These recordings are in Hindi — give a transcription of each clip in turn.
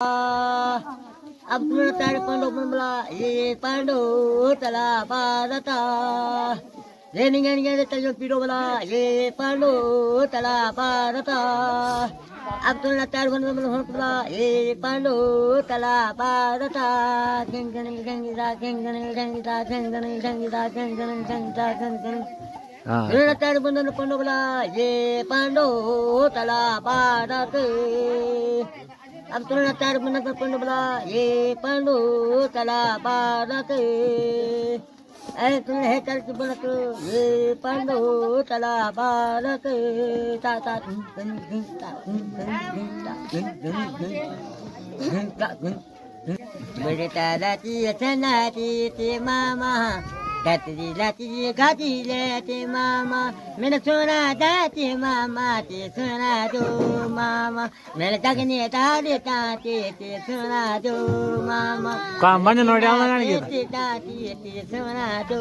अब तुमने तारे पांडव पण बोला ये पांडव चला पादता रे निगे तयो पीरो बोला ये पांडव चला पादता अब तुमने तारे पांडव बोला ये पांडव चला पादता गंगन गंगिता गंगन गंगिता गंगन गंगिता गंगन गंगिता गंगन तुमने तारे पांडव बोला ये पांडव चला पादता अब तुमने तारे पांडव बोला ये पांडव चला पादता अरे तुमने है करके बोला तो ये पांडव चला भारत ता ता मेरे ताराची चनाची ते मामा गाती लाती गाती लेते मामा मेरा सोना दाती मामा ते सोना दो मामा मेरा जगने तारे ताते ते सोना दो मामा काम बंद नोड़ी आना नहीं ते ताती ते सोना दो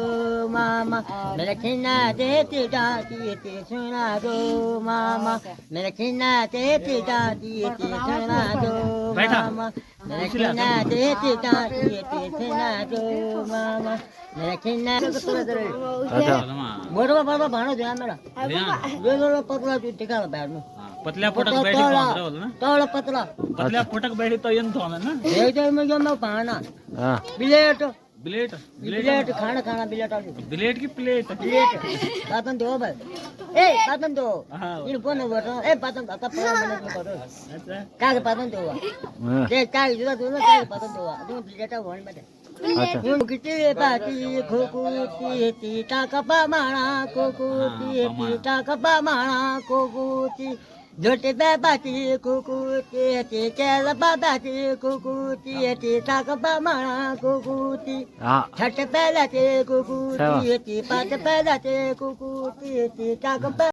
मामा मेरा खिन्ना देते ताती ते सोना दो मामा मेरा खिन्ना देते ताती ते सोना दो मामा मेरा खिन्ना देते ताती ते सोना दो मामा मेरा खिन्ना अच्छा मोटो बाबा भाणो ध्यान मेरा जो जो पतला जो टिका बैठ में पतल्या पोटक बैठी तो अंदर बोल ना तोड़ पतला पतल्या पोटक बैठी तो यन तो ना दे दे में जो मैं भाना हां प्लेट प्लेट प्लेट खाना खाना प्लेट आलू प्लेट की प्लेट प्लेट पातन दो भाई ए पातन दो हां इन कोने बैठो ए पातन का पड़ा मैंने करो अच्छा का पातन दो हां दे का जो दो का पातन दो दो प्लेट वन में अच्छा किती बाती खोकुती टीटा कपा माणा खोकुती टीटा कपा माणा खोकुती झोटे बाती खोकुती चल बाबाती खोकुती टीटा कपा माणा खोकुती हां छठ पहला ते खोकुती पाँच पहला ते खोकुती टीटा कपा